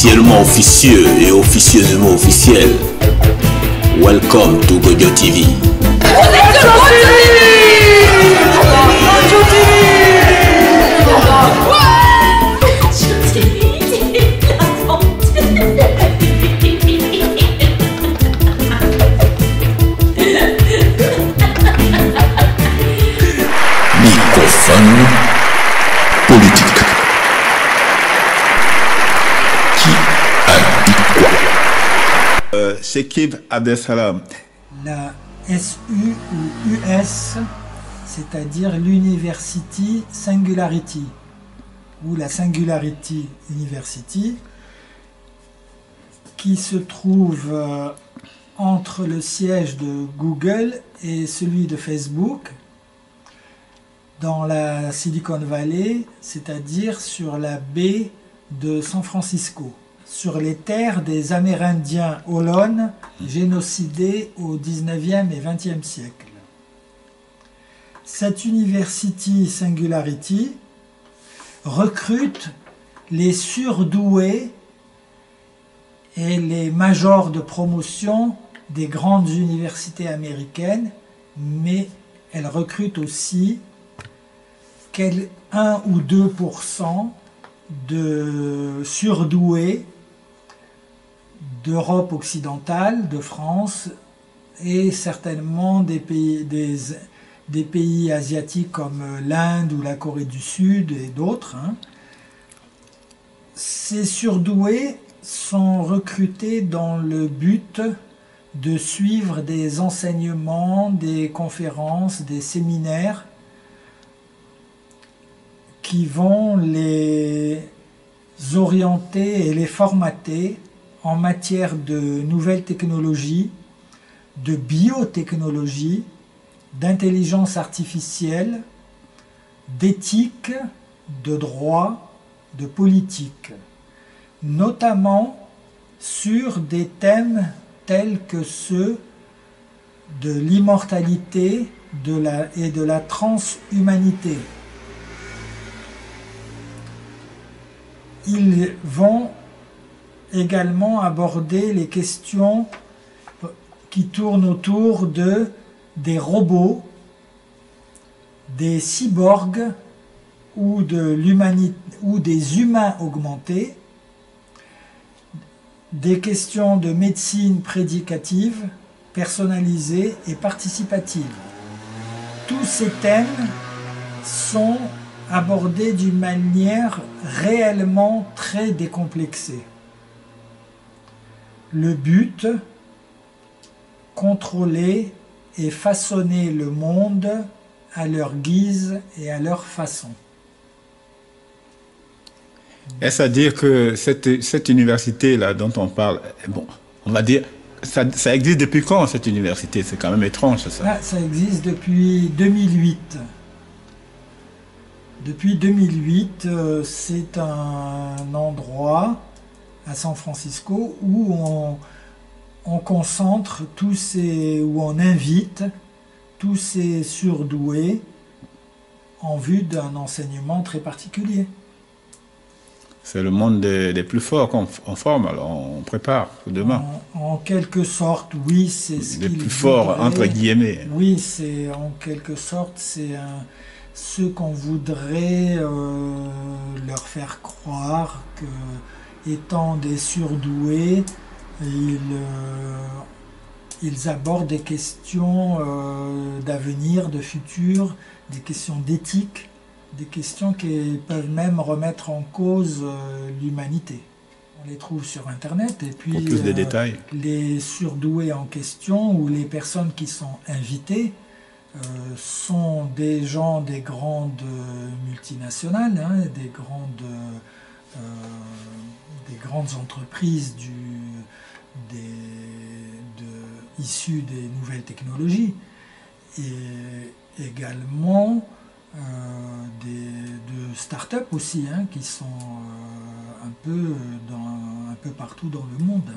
officiellement officieux et officieusement officiel. Welcome to Godio TV. Microphone politique. Qui a dit quoi? Chekib Abdesalam. La SU ou US, c'est-à-dire l'University Singularity, ou la Singularity University, qui se trouve entre le siège de Google et celui de Facebook, dans la Silicon Valley, c'est-à-dire sur la baie de San Francisco, sur les terres des Amérindiens Ohlone, génocidés au 19e et 20e siècle. Cette University Singularity recrute les surdoués et les majors de promotion des grandes universités américaines, mais elle recrute aussi 1 ou 2% de surdoués d'Europe occidentale, de France et certainement des pays asiatiques comme l'Inde ou la Corée du Sud et d'autres. Ces surdoués sont recrutés dans le but de suivre des enseignements, des conférences, des séminaires qui vont les orienter et les formater en matière de nouvelles technologies, de biotechnologie, d'intelligence artificielle, d'éthique, de droit, de politique, notamment sur des thèmes tels que ceux de l'immortalité et de la transhumanité. Ils vont également aborder les questions qui tournent autour des robots, des cyborgs ou des humains augmentés, des questions de médecine prédicative, personnalisée et participative. Tous ces thèmes sont abordés d'une manière réellement très décomplexée. Le but, contrôler et façonner le monde à leur guise et à leur façon. Est-ce à dire que cette université-là dont on parle, bon, on va dire, ça existe depuis quand cette université? C'est quand même étrange ça. Ça existe depuis 2008. Depuis 2008, c'est un endroit à San Francisco où on concentre où on invite tous ces surdoués en vue d'un enseignement très particulier. C'est le monde des plus forts qu'on forme, alors on prépare pour demain. En quelque sorte, oui, c'est ce les plus forts, entre guillemets. Oui, c'est en quelque sorte, c'est ce qu'on voudrait leur faire croire que, étant des surdoués, ils abordent des questions d'avenir, de futur, des questions d'éthique, des questions qui peuvent même remettre en cause l'humanité. On les trouve sur Internet et puis pour plus de détails. Les surdoués en question ou les personnes qui sont invitées sont des gens des grandes multinationales, des grandes entreprises issues des nouvelles technologies et également de start-up aussi qui sont un peu partout dans le monde.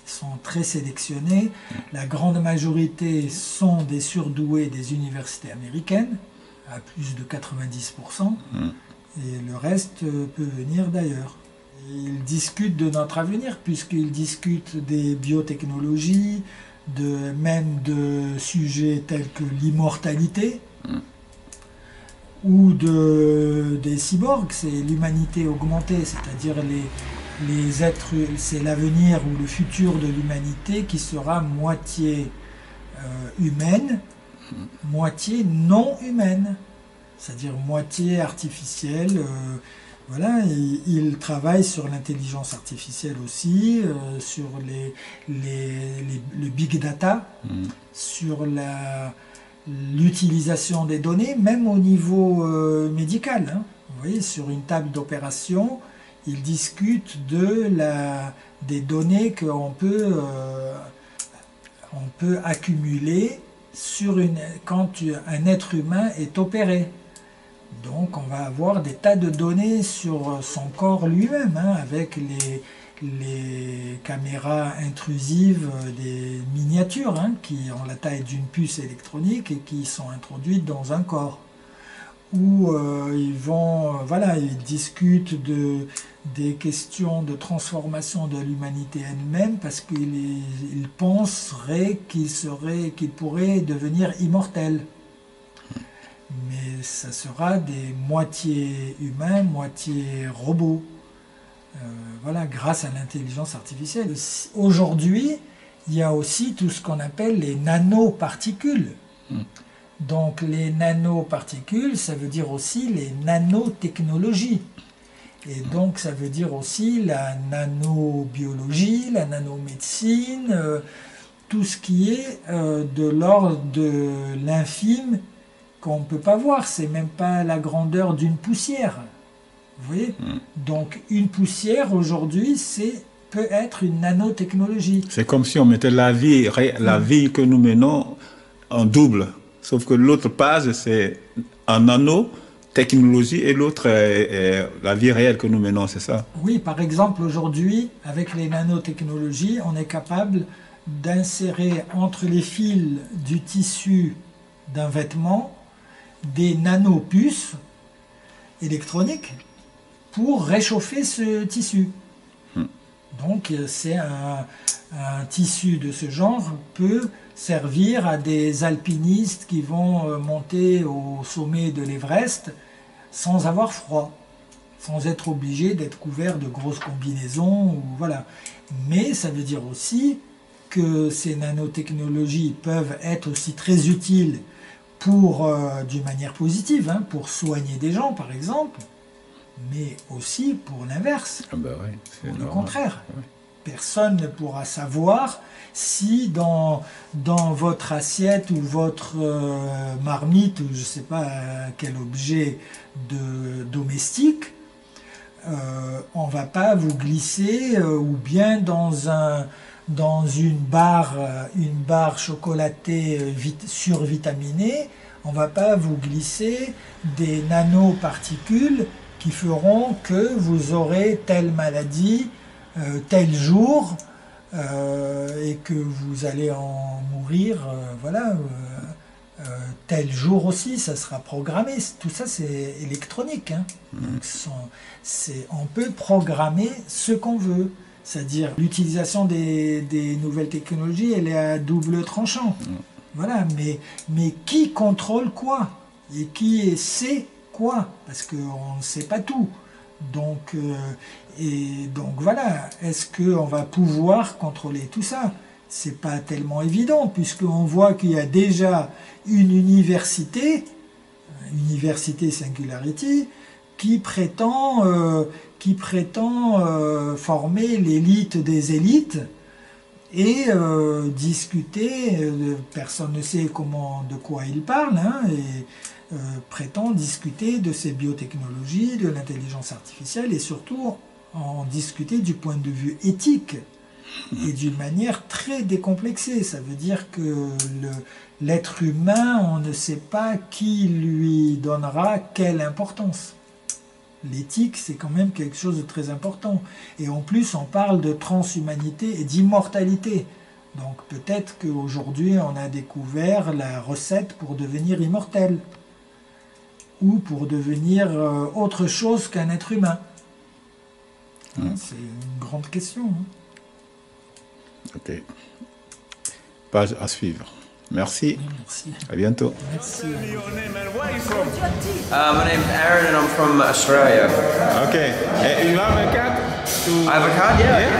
Ils sont très sélectionnés. La grande majorité sont des surdoués des universités américaines, à plus de 90%, et le reste peut venir d'ailleurs. Il discute de notre avenir, puisqu'il discute des biotechnologies, même de sujets tels que l'immortalité, ou des cyborgs, c'est l'humanité augmentée, c'est-à-dire les êtres, c'est l'avenir ou le futur de l'humanité qui sera moitié humaine, moitié non humaine, c'est-à-dire moitié artificielle. Voilà, il travaille sur l'intelligence artificielle aussi, sur le big data, sur l'utilisation des données, même au niveau médical. Hein. Vous voyez, sur une table d'opération, il discute des données qu'on peut accumuler quand un être humain est opéré. Donc on va avoir des tas de données sur son corps lui-même, hein, avec les caméras intrusives, des miniatures, hein, qui ont la taille d'une puce électronique et qui sont introduites dans un corps. Où ils discutent des questions de transformation de l'humanité elle-même, parce qu'ils penseraient qu'ils pourraient devenir immortels. Mais ça sera des moitiés humains, moitié robots. Grâce à l'intelligence artificielle. Aujourd'hui, il y a aussi tout ce qu'on appelle les nanoparticules. Donc les nanoparticules, ça veut dire aussi les nanotechnologies. Et donc ça veut dire aussi la nanobiologie, la nanomédecine, tout ce qui est de l'ordre de l'infime, qu'on ne peut pas voir, c'est même pas la grandeur d'une poussière. Vous voyez ? Donc une poussière aujourd'hui, peut être une nanotechnologie. C'est comme si on mettait la vie que nous menons en double, sauf que l'autre page c'est en nanotechnologie et l'autre est la vie réelle que nous menons, c'est ça ? Oui, par exemple aujourd'hui, avec les nanotechnologies, on est capable d'insérer entre les fils du tissu d'un vêtement des nanopuces électroniques pour réchauffer ce tissu. Donc c'est un tissu de ce genre peut servir à des alpinistes qui vont monter au sommet de l'Everest sans avoir froid, sans être obligés d'être couverts de grosses combinaisons. Voilà. Mais ça veut dire aussi que ces nanotechnologies peuvent être aussi très utiles d'une manière positive, hein, pour soigner des gens par exemple, mais aussi pour l'inverse, pour le contraire. Ouais. Personne ne pourra savoir si dans votre assiette ou votre marmite, ou je ne sais pas quel objet domestique, on ne va pas vous glisser, ou bien dans une barre chocolatée survitaminée, on ne va pas vous glisser des nanoparticules qui feront que vous aurez telle maladie tel jour et que vous allez en mourir tel jour aussi, ça sera programmé. Tout ça c'est électronique, hein. Donc, on peut programmer ce qu'on veut. C'est-à-dire l'utilisation des nouvelles technologies, elle est à double tranchant. Voilà, mais qui contrôle quoi? Et qui sait quoi? Parce qu'on ne sait pas tout. Donc voilà, est-ce qu'on va pouvoir contrôler tout ça? C'est pas tellement évident, puisqu'on voit qu'il y a déjà une université Singularity, qui prétend former l'élite des élites et discuter, personne ne sait de quoi il parle, hein, et prétend discuter de ces biotechnologies, de l'intelligence artificielle, et surtout en discuter du point de vue éthique et d'une manière très décomplexée. Ça veut dire que l'être humain, on ne sait pas qui lui donnera quelle importance. L'éthique, c'est quand même quelque chose de très important. Et en plus, on parle de transhumanité et d'immortalité. Donc peut-être qu'aujourd'hui, on a découvert la recette pour devenir immortel. Ou pour devenir autre chose qu'un être humain. C'est une grande question. Hein. Ok. Page à suivre. Merci. Merci. À bientôt. Merci. My name's Aaron and I'm from Australia. Ok. Et you have a card? I have a card? Yeah.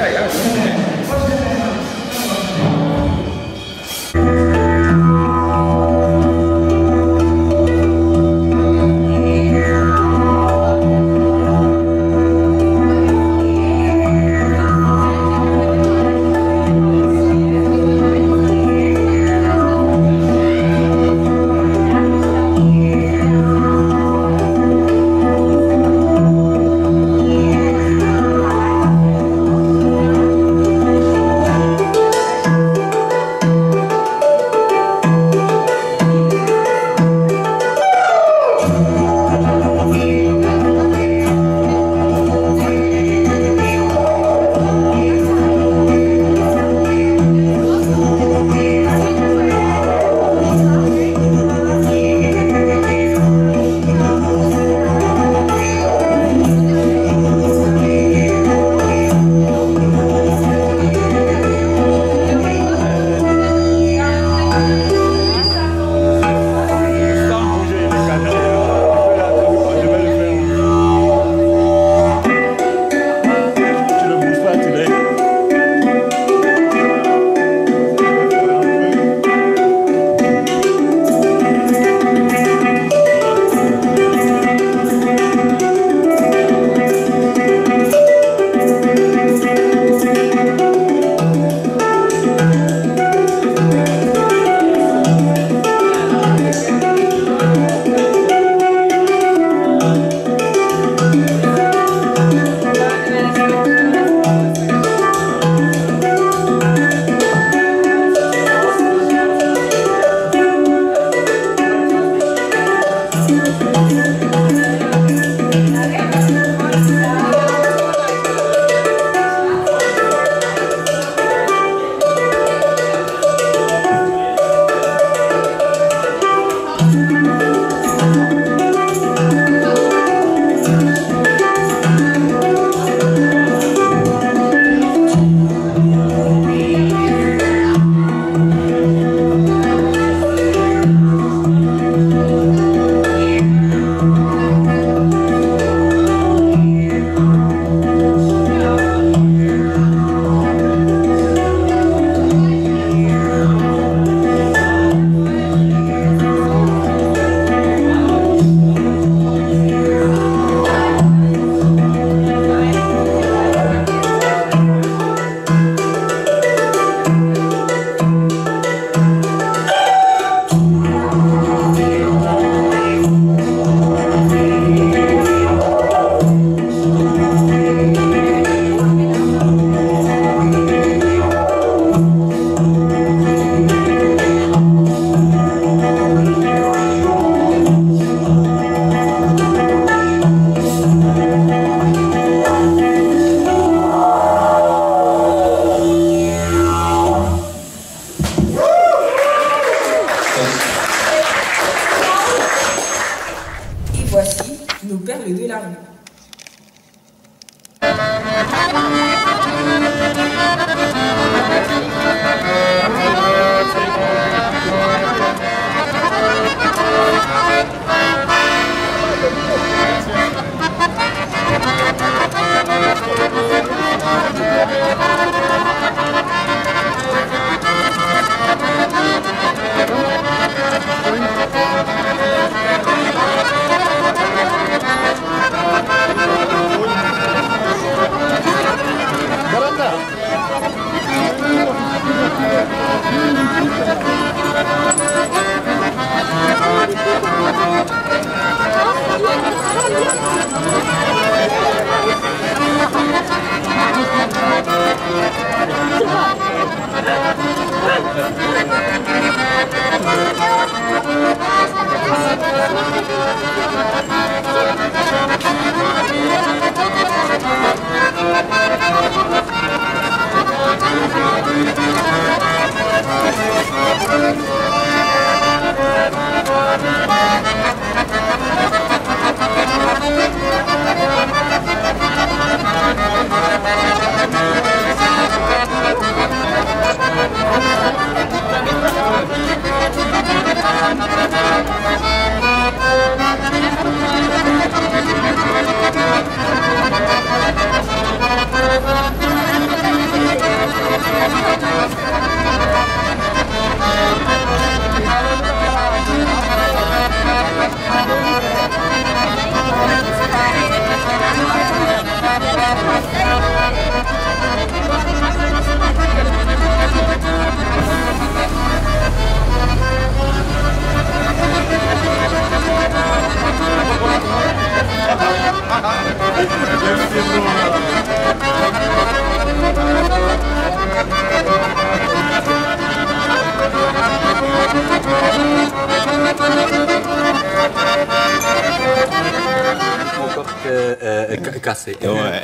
cassé. Ouais.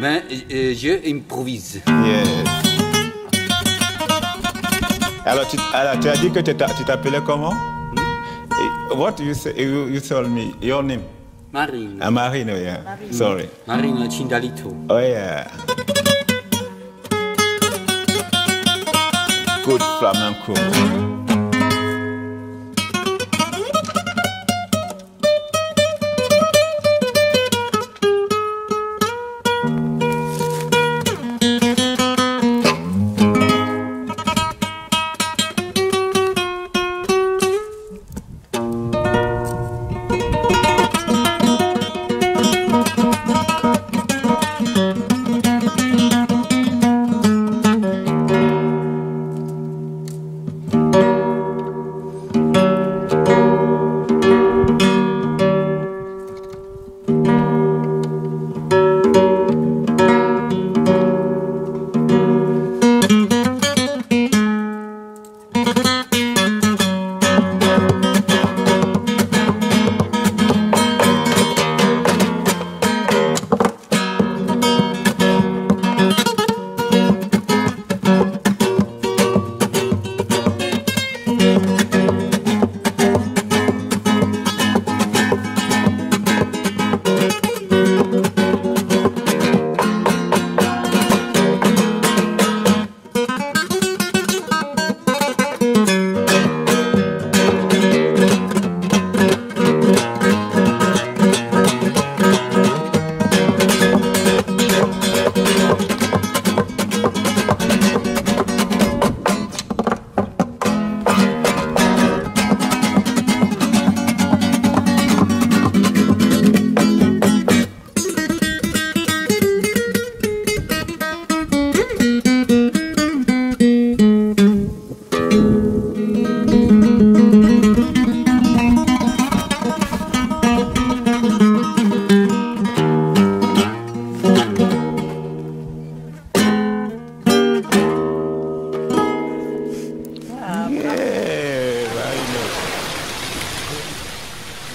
Mais je improvise. Yes. Alors, tu as dit que tu t'appelais comment? What you say? You told me your name. Marine. Marine, yeah. Marine. Sorry. Marine Cindalito. Oh yeah. Good flamenco.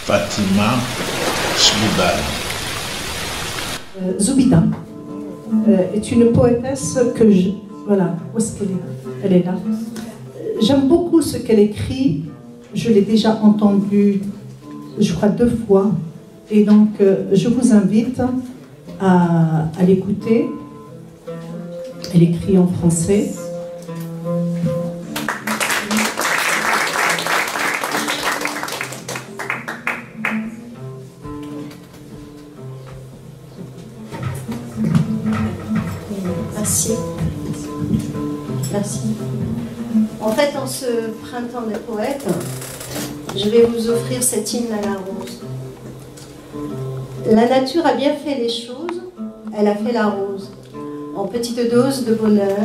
Fatima Chmoudal. Zoubida est une poétesse que je... Voilà, où est-ce qu'elle est? Elle est là. J'aime beaucoup ce qu'elle écrit. Je l'ai déjà entendue, je crois, 2 fois. Et donc, je vous invite à l'écouter. Elle écrit en français. Merci. Merci. En fait, en ce printemps des poètes, je vais vous offrir cet hymne à la rose. La nature a bien fait les choses, elle a fait la rose. En petite dose de bonheur,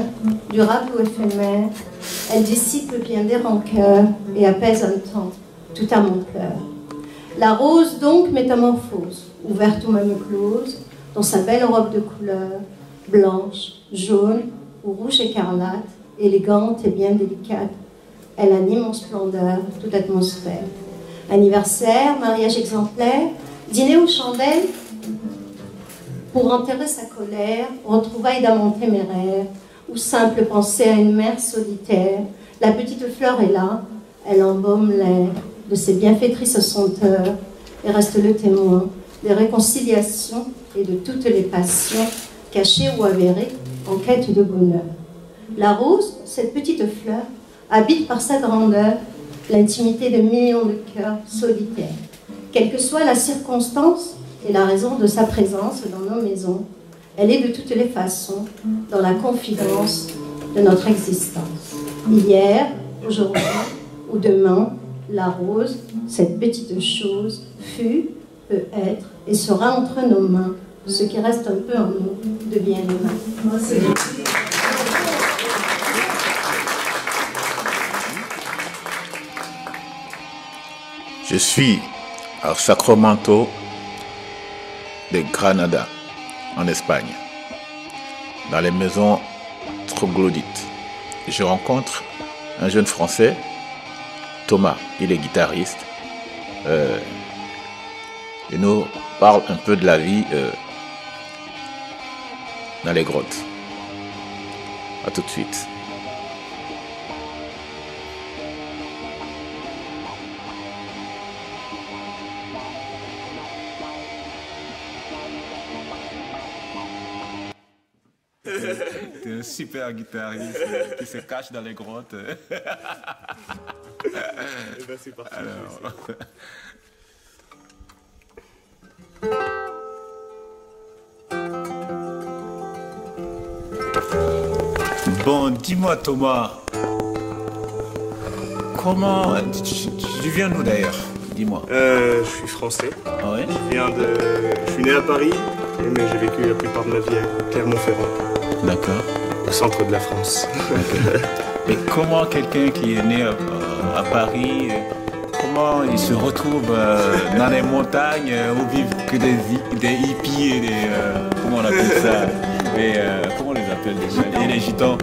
durable ou éphémère, elle dissipe bien des rancœurs et apaise un temps tout à mon cœur. La rose donc métamorphose, ouverte ou même close, dans sa belle robe de couleur, blanche, jaune ou rouge écarlate, élégante et bien délicate, elle anime en splendeur toute atmosphère. Anniversaire, mariage exemplaire, dîner aux chandelles, pour enterrer sa colère, retrouvailles d'amants téméraires, ou simple pensée à une mère solitaire, la petite fleur est là, elle embaume l'air de ses bienfaitrices senteurs et reste le témoin des réconciliations et de toutes les passions cachées ou avérées en quête de bonheur. La rose, cette petite fleur, habite par sa grandeur l'intimité de millions de cœurs solitaires. Quelle que soit la circonstance et la raison de sa présence dans nos maisons, elle est de toutes les façons dans la confidence de notre existence. Hier, aujourd'hui ou demain, la rose, cette petite chose, fut, peut être et sera entre nos mains. Ce qui reste un peu en nous devient humain. Je suis à Sacramento de Granada, en Espagne, dans les maisons troglodytes. Je rencontre un jeune Français, Thomas, il est guitariste. Et nous parle un peu de la vie dans les grottes. À tout de suite. T'es un super guitariste qui se cache dans les grottes. Eh ben, c'est parti. Alors... Bon, dis-moi Thomas, comment... Tu viens d'où d'ailleurs? Dis-moi. Je suis français. Ah ouais? Je suis né à Paris, mais j'ai vécu la plupart de ma vie à Clermont-Ferrand. D'accord. Au centre de la France. Mais comment quelqu'un qui est né à Paris, comment il se retrouve dans les montagnes où vivent que des hippies et des... comment on appelle ça? Comment on les appelle déjà? Et les gitans.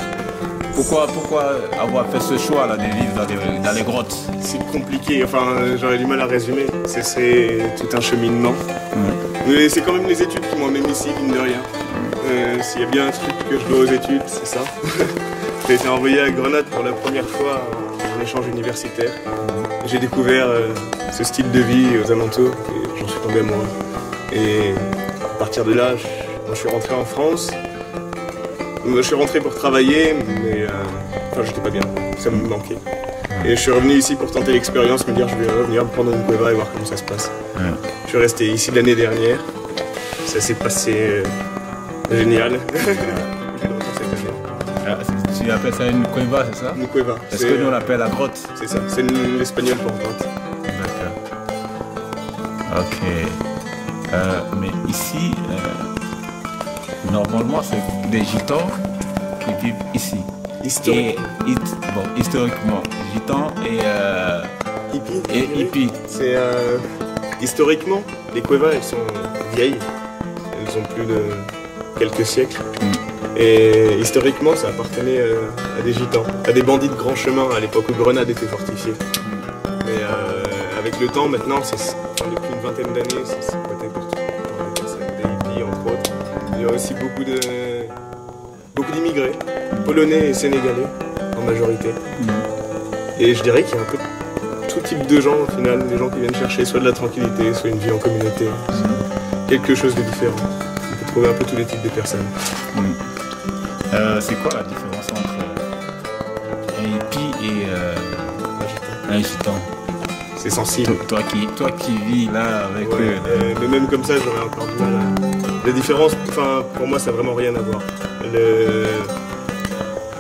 Pourquoi avoir fait ce choix là de vivre dans les grottes? C'est compliqué, enfin j'aurais du mal à résumer. C'est tout un cheminement. Mais c'est quand même les études qui m'emmènent ici, mine de rien. S'il y a bien un truc que je dois aux études, c'est ça. J'ai été envoyé à Grenade pour la première fois en échange universitaire. J'ai découvert ce style de vie aux alentours et j'en suis tombé amoureux. Et à partir de là, je suis rentré en France. Je suis rentré pour travailler, mais enfin j'étais pas bien, ça me manquait. Et je suis revenu ici pour tenter l'expérience, me dire je vais revenir me prendre une cueva et voir comment ça se passe. Je suis resté ici l'année dernière, ça s'est passé génial. Tu appelles ça une cueva, c'est ça? Une cueva. Est-ce que nous on l'appelle la grotte? C'est ça, c'est l'espagnol pour grotte. D'accord. Ok. Mais ici, normalement c'est des gitans qui vivent ici. Historiquement, gitans et hippies. C'est historiquement, les cuevas elles sont vieilles, elles ont plus de quelques siècles. Et historiquement, ça appartenait à des gitans, à des bandits de grand chemin à l'époque où Grenade était fortifiée. Mais avec le temps, maintenant, depuis une vingtaine d'années, c'est côté partout. Des hippies, entre autres. Il y a aussi beaucoup d'immigrés, polonais et sénégalais, en majorité. Et je dirais qu'il y a un peu tout type de gens, au final, des gens qui viennent chercher soit de la tranquillité, soit une vie en communauté. Quelque chose de différent. On peut trouver un peu tous les types de personnes. C'est quoi la différence entre un hippie et un gitan? C'est sensible. Toi qui vis là avec eux. Mais même comme ça, j'aurais encore du mal à... La différence, enfin, pour moi, ça n'a vraiment rien à voir.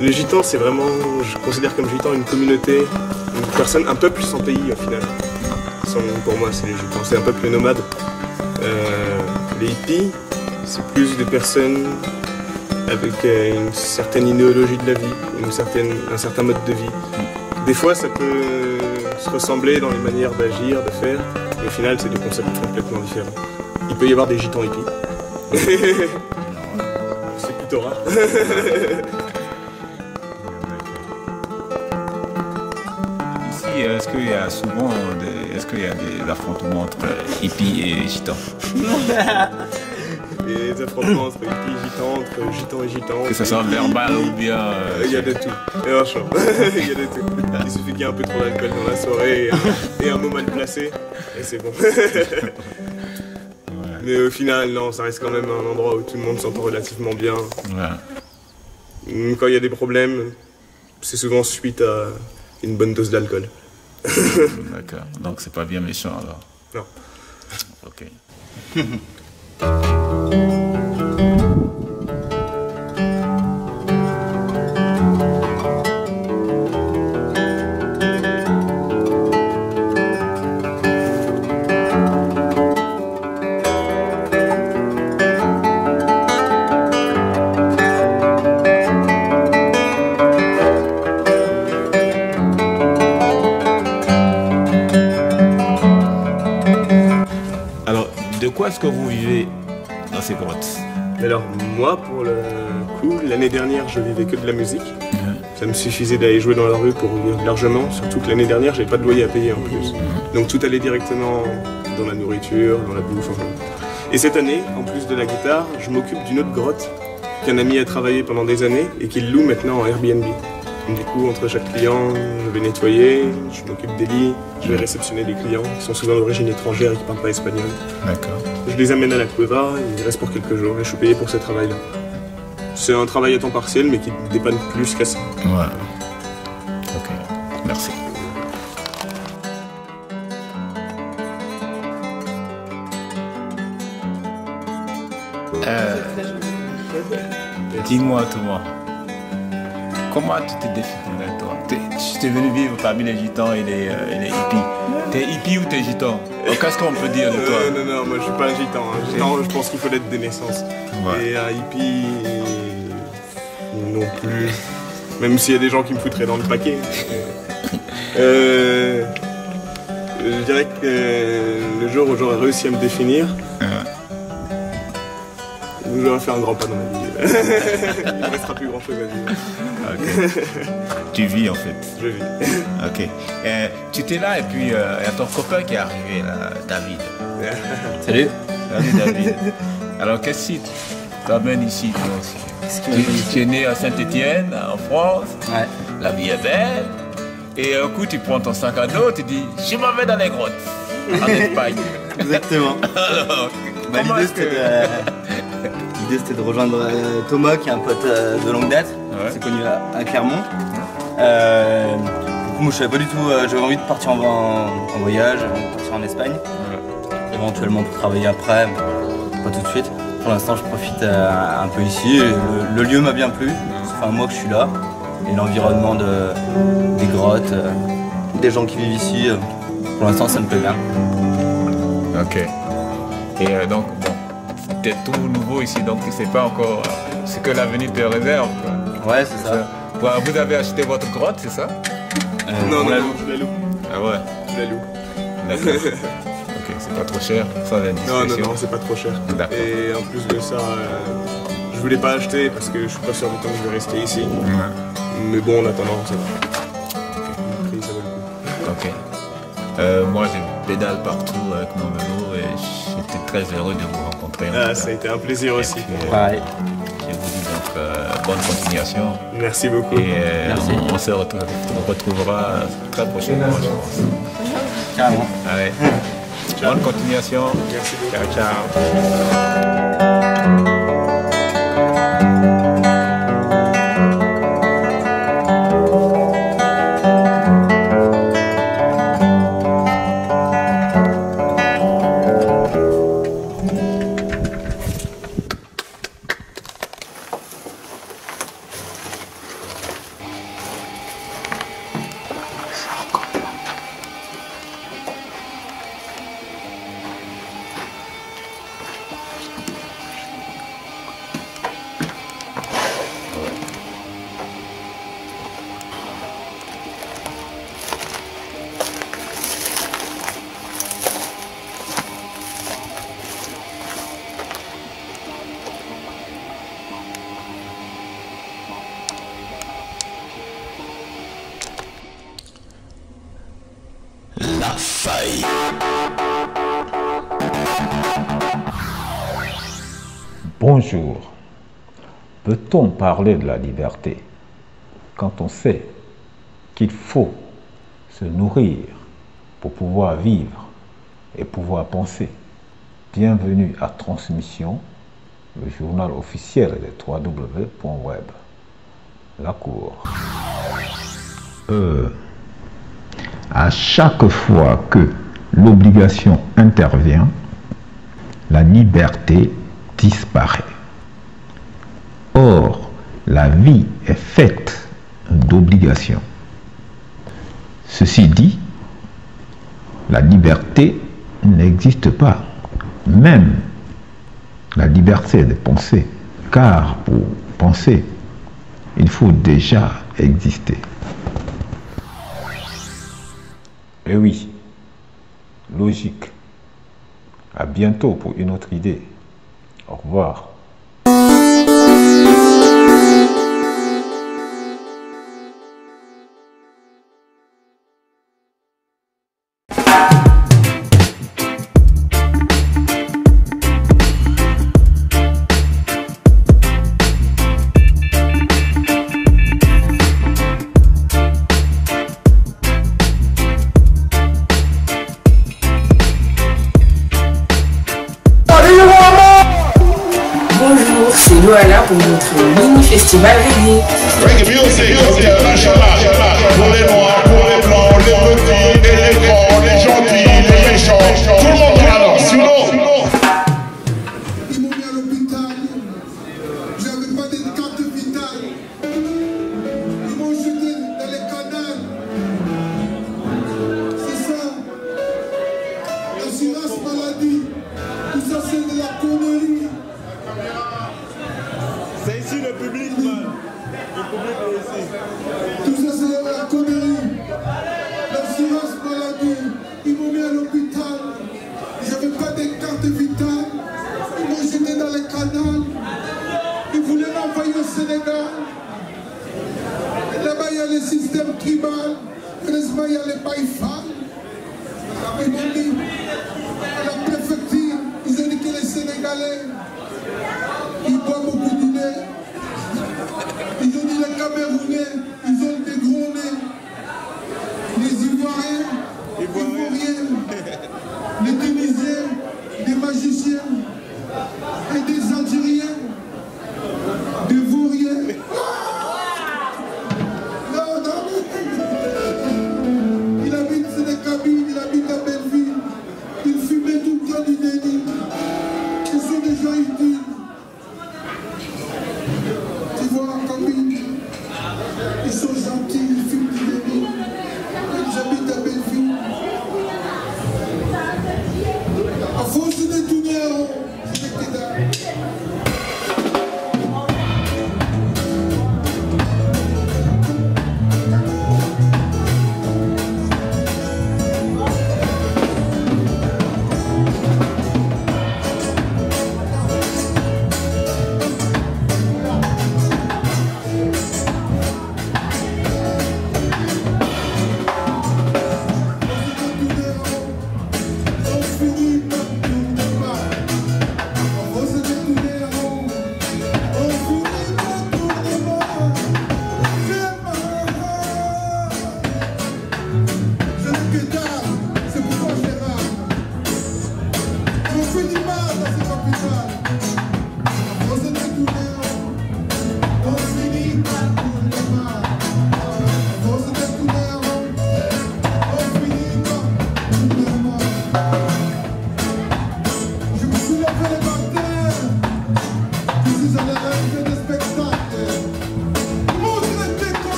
Le gitan, c'est vraiment, je considère comme gitan une communauté, une personne, un peuple sans pays au final. Pour moi, c'est les gitans, c'est un peuple nomade. Les hippies, c'est plus des personnes avec une certaine idéologie de la vie, un certain mode de vie. Des fois, ça peut se ressembler dans les manières d'agir, de faire, mais au final, c'est des concepts complètement différents. Il peut y avoir des gitans hippies. C'est plutôt rare. Ici, est-ce qu'il y a souvent des affrontements entre hippies et gitans? Des affrontements entre hippies et gitans, entre gitans et gitans. Que ce soit verbal ou bien... Il y a de tout. Il y a de tout. Il suffit qu'il y ait un peu trop d'alcool dans la soirée et un mot mal placé, et c'est bon. Mais au final, non, ça reste quand même un endroit où tout le monde s'entend relativement bien. Quand il y a des problèmes, c'est souvent suite à une bonne dose d'alcool. D'accord, donc c'est pas bien méchant alors? Non. Ok. Est-ce que vous vivez dans ces grottes? Alors moi, pour le coup, l'année dernière, je vivais que de la musique. Ça me suffisait d'aller jouer dans la rue pour vivre largement, surtout que l'année dernière, j'avais pas de loyer à payer en plus. Donc tout allait directement dans la nourriture, dans la bouffe. Enfin. Et cette année, en plus de la guitare, je m'occupe d'une autre grotte qu'un ami a travaillé pendant des années et qu'il loue maintenant en Airbnb. Du coup, entre chaque client, je vais nettoyer, je m'occupe des lits, je vais réceptionner des clients qui sont souvent d'origine étrangère et qui ne parlent pas espagnol. D'accord. Je les amène à la cueva, ils restent pour quelques jours et je suis payé pour ce travail-là. C'est un travail à temps partiel mais qui dépanne plus qu'à ça. Ouais. Ok, merci. Dis-moi, Thomas, comment tu te définirais, toi? Tu es venu vivre parmi les gitans et les hippies. T'es hippie ou t'es gitan? Qu'est-ce qu'on peut dire de toi? Non, moi je suis pas un gitan. Un gitan, je pense qu'il faut l'être de naissance. Ouais. Et un hippie, non plus. Même s'il y a des gens qui me foutraient dans le paquet. Je dirais que le jour où j'aurai réussi à me définir, j'aurai fait un grand pas dans ma vie. Il ne restera plus grand chose à vivre. Ok. Tu vis en fait. Je vis. Ok. Tu étais là et puis il y a ton copain qui est arrivé là, David. Salut. Salut David. Alors qu'est-ce qui t'amène ici toi aussi? Tu es né à Saint-Étienne, en France. Ouais. La vie est belle. Et un coup tu prends ton sac à dos, tu dis je m'en vais dans les grottes. En Espagne. Exactement. Alors, comment est-ce que... L'idée c'était de rejoindre Thomas qui est un pote de longue date, Ouais. c'est connu à Clermont. Du coup moi je savais pas du tout, j'avais envie de partir en voyage, de partir en Espagne. Éventuellement pour travailler après, mais pas tout de suite. Pour l'instant je profite un peu ici, le lieu m'a bien plu, ça fait un mois que je suis là. Et l'environnement des grottes, des gens qui vivent ici, pour l'instant ça me plaît bien. Ok. Et donc bon. T'es tout nouveau ici, donc tu sais pas encore ce que l'avenir te réserve. Quoi. Ouais, c'est ça. Ouais, vous avez acheté votre grotte, c'est ça? Non, je la loue. Ah ouais? Je la loue. D'accord. Ok, c'est pas trop cher, sans indiscrétion. Non, c'est pas trop cher. D'accord. Et en plus de ça, je voulais pas acheter parce que je suis pas sûr du temps que je vais rester ici. Ouais. Mais bon, en attendant, ça va. Le prix, ça vaut le coup. Ok. Moi, je pédale partout avec mon vélo et j'étais très heureux de vous rencontrer. Ça a été un plaisir aussi. Pareil. Je vous dis donc bonne continuation. Merci beaucoup. Et Merci. on se retrouvera très prochainement, je pense. Carrément. Allez. Bonne continuation. Merci beaucoup. Ciao, ciao. La faille. Bonjour. Peut-on parler de la liberté quand on sait qu'il faut se nourrir pour pouvoir vivre et pouvoir penser? Bienvenue à Transmission, le journal officiel des www.web. La Cour. À chaque fois que l'obligation intervient, la liberté disparaît. Or, la vie est faite d'obligations. Ceci dit, la liberté n'existe pas, même la liberté de penser, car pour penser, il faut déjà exister. Eh oui, logique. À bientôt pour une autre idée. Au revoir. voilà pour notre mini-festival reggae. Reggae music, pour les noirs, pour les blancs, les petits et les grands, les gentils, les méchants, tout le monde balance, sinon. Ils m'ont mis à l'hôpital, j'avais pas de carte vitale. Ils m'ont jeté dans les canals. C'est ça, l'assurance maladie, tout ça c'est de la connerie. C'est ici le public, man. Le public est ici. Tout ça c'est de la connerie. L'assurance maladie, ils m'ont mis à l'hôpital. J'avais pas de carte vitale. Ils m'ont jeté dans les canals. Ils voulaient m'envoyer au Sénégal. Là-bas il y a le système tribal. Heureusement il y a les païfans. Ils m'ont dit à la préfecture, ils ont dit que les Sénégalais, ils boivent beaucoup de lait. Ils ont dit les Camerounais, ils ont des gros nez. Les Ivoiriens, les Tunisiens, des magiciens et des Algériens, des Vauriens. Non, non, il habite sur des cabines, il habite à Belleville. Il fumait tout le temps du déni. Ils sont des gens utiles. Tu vois, cabine, ils sont gentils, ils fument du déni. J'habite à Belleville. À force de tourner en rond, je m'étais là.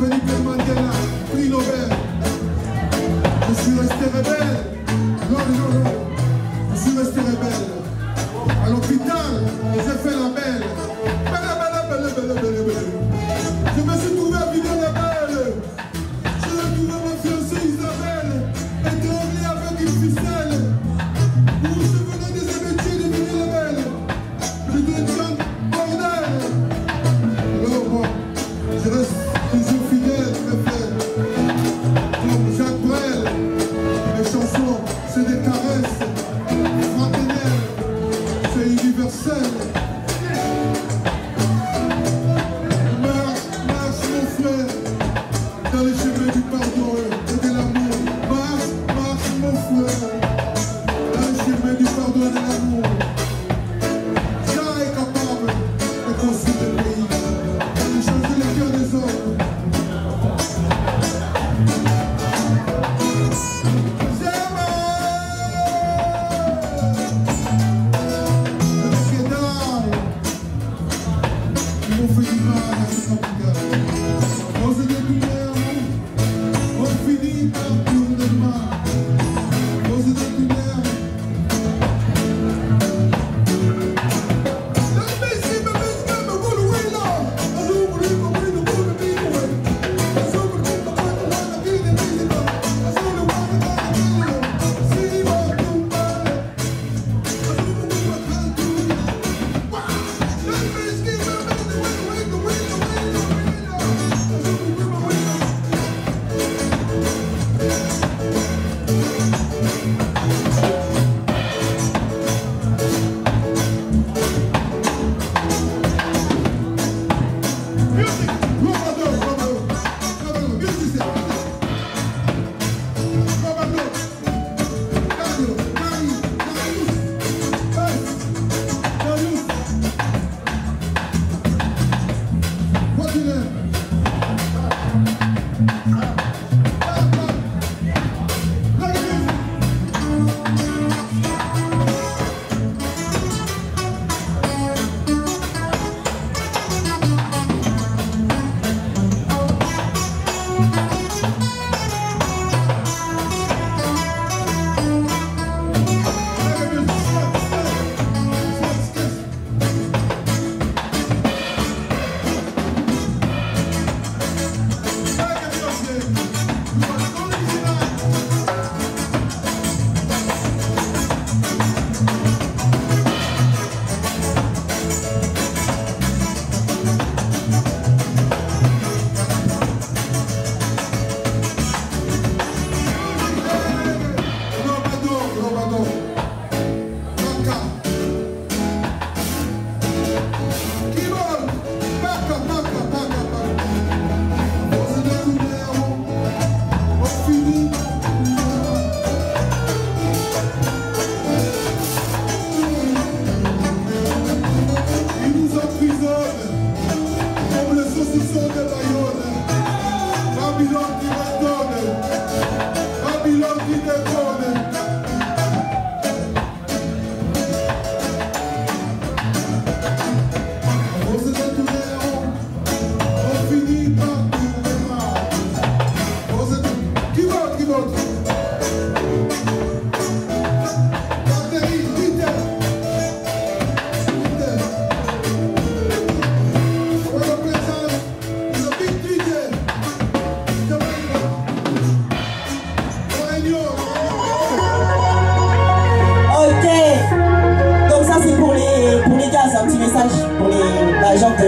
Nelson Mandela, prix Nobel. Je suis resté rebelle. Non. Je suis resté rebelle. À l'hôpital, j'ai fait la belle. Belle. Je me suis trouvé à vivre la belle. J'ai retrouvé ma fiancée Isabelle. Étranglée avec une ficelle. Vous vous souvenez des amitiés de Viviane Belle? Je deviens bordel. Alors moi, je reste toujours fidèle, très fidèle. Comme Jacques Brel. Mes chansons, c'est des caresses fraternelles. C'est universel. Marche mon frère, dans les chemins du pardon et de l'amour. Marche mon frère, dans les chemins du pardon et de l'amour. Jean est capable de construire le pays, de changer les cœurs des hommes.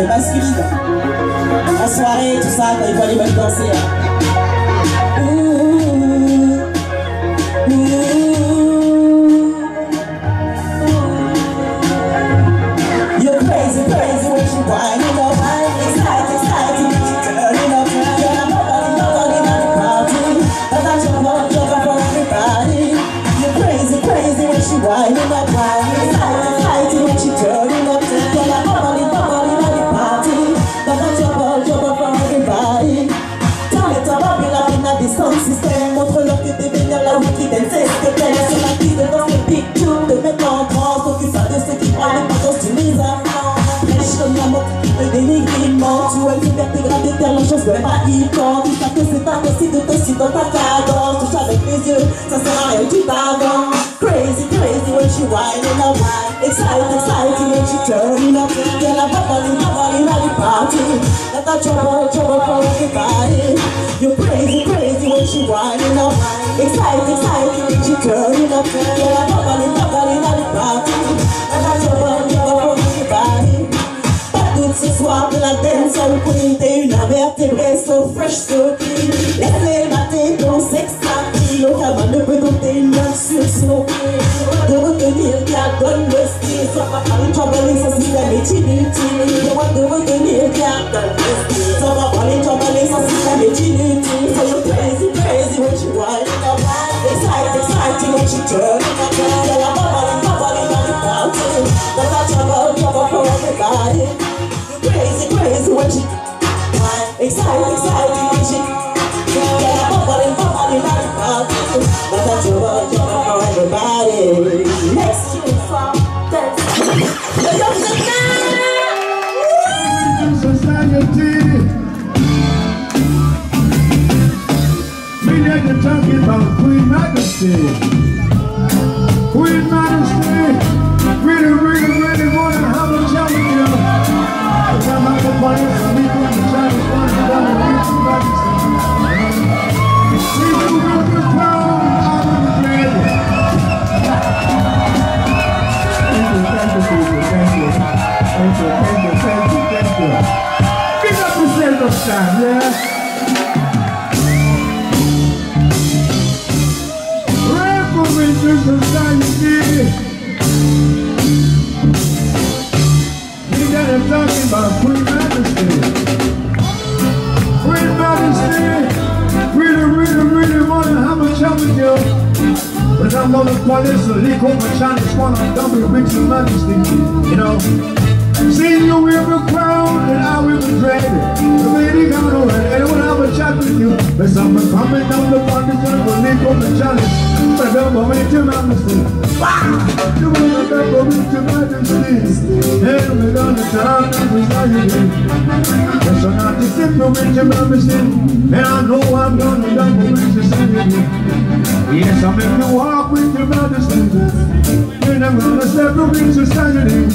Masculine en soirée, tout ça, quand il faut aller même danser. You're crazy, crazy when you winding up, exciting, turning up, girl, I'm nobody at the party, but I jump up for everybody. You're crazy, crazy when she winding up, exciting when she turning up, girl, I'm nobody at the party. But I jump up for everybody. Turn it up. piquant. Dis pas que c'est pas possible de te suivre dans ta cadence. Touche avec les yeux, ça sert à rien, tu t'avances. Crazy, crazy when she whining up. Excited, excited when she turning up. Girl, I'm bubbling at the party. Got that trouble for everybody. You're crazy, crazy when she whining up. Excited, excited when she turning up. Girl, I'm bubbling at the party. Got that trouble for everybody. Ce soir de la dance au queen, t'es une invertébrée, so fresh, so clean. Laisse-les mater ton sexe tranquille, notamment ne peut dompter une meuf sur son pied. De retenir qui donne le style, sois pas par une trouble, son système est inutile. De retenir qui donne le style, sois pas par une trouble, son système est inutile. So you're crazy, crazy when you winding up. Excited, excited when you turning up. Girl, I'm bubbling on the party. Got that trouble for everybody. Crazy, crazy when she excited, excited when she yeah, bubbling at the party. But that's your for everybody. Next tune from dance. Society. We are talking about Queen Majesty. Queen Majesty. Really, really, really want to have a chat with you. I'm not the one who's leaving the Chinese one who's going to reach the Majesty. People with the crown out of the bread. Thank you. Big up yourself this time, yeah? Reformation Society. I'm talking about Queen Majesty. Queen Majesty, really want to have a chat with you. But I'm not the police, so leak over Chinese one, I'm done with Your Majesty. You know, seeing you wear the crown and I will be dreaded. The lady got away, and I want to have a chat with you. But someone coming down the pond, and will leak over Chinese. But I don't want Your Majesty. You want to go with Your Majesty. And we're gonna talk to the society. Yes, I'm not the simple with Your Majesty. And I know I'm gonna double with society. Yes, I'm in the walk with Your Majesty. And I'm gonna step with society.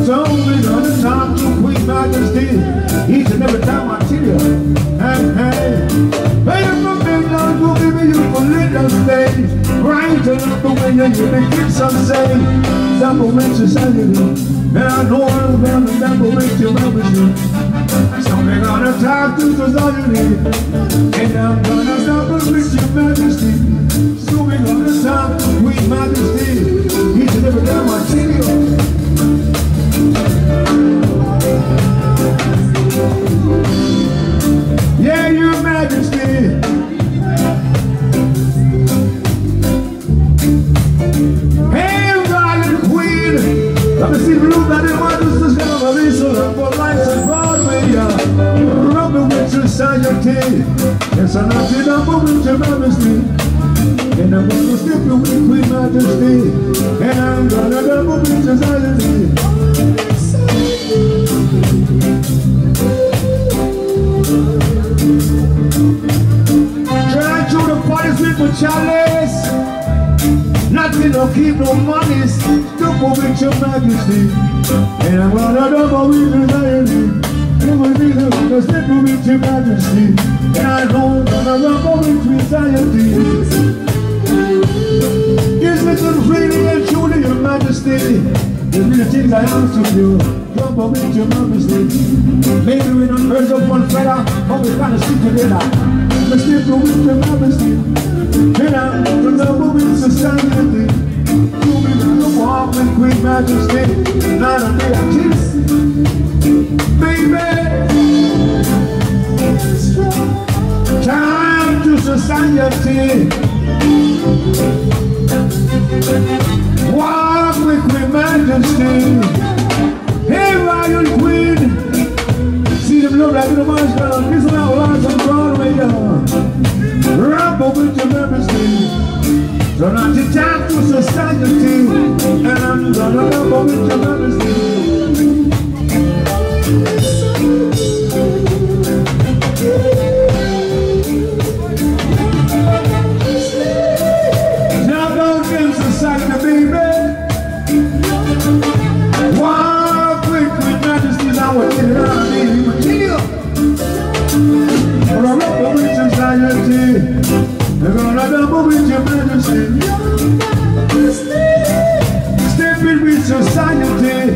So we're gonna talk to Queen Majesty. Each and every time I see you. Hey, baby, from midnight, we'll give you for little stage. Right along the way, you make it some say. Double with society. And I know I'm gonna double with Your Majesty. So we're gonna talk to society. And I'm gonna double with Your Majesty. So we're gonna talk to Queen Majesty. Each and every time I see you. Yeah, Your Majesty. Hey, Royal Queen. Let me see the look that it was just never be so long for lights and Broadway. Rumble with society. Yes, I'm not the number with Your Majesty. And I'm gonna step with Queen Majesty. And I'm gonna double with society. Try to the parties with the chalice. Nothing to keep no money. Double with Your Majesty. And I'm gonna double with society. And we're gonna step with Your Majesty. And I know I'm gonna double with society. Yes, listen, really and truly, Your Majesty. There's many things I ask of you. Jump up with Your Majesty. Maybe we don't raise up one feather, but we gotta stick together. Let's stick with Your Majesty. And I'm gonna double with society. You be gonna walk with Queen Majesty. Not a day I kiss, baby. Time to society. Walk with Queen Majesty. Hey, Royal Queen. See them look like the march down. This is our last on Broadway down. Rumble with Your Majesty. So not to talk to society. And I'm gonna rumble with Your Majesty. double with your medicine. Stepping with society.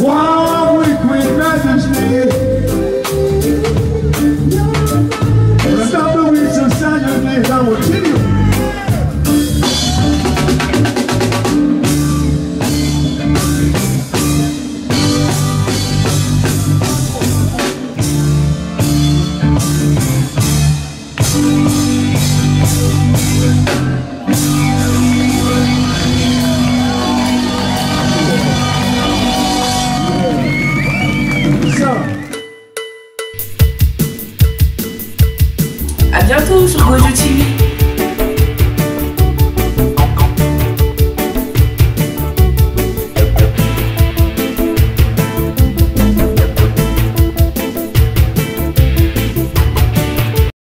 Wow, we quit majesty. Double with society, I will tell you. À bientôt sur Gojo TV.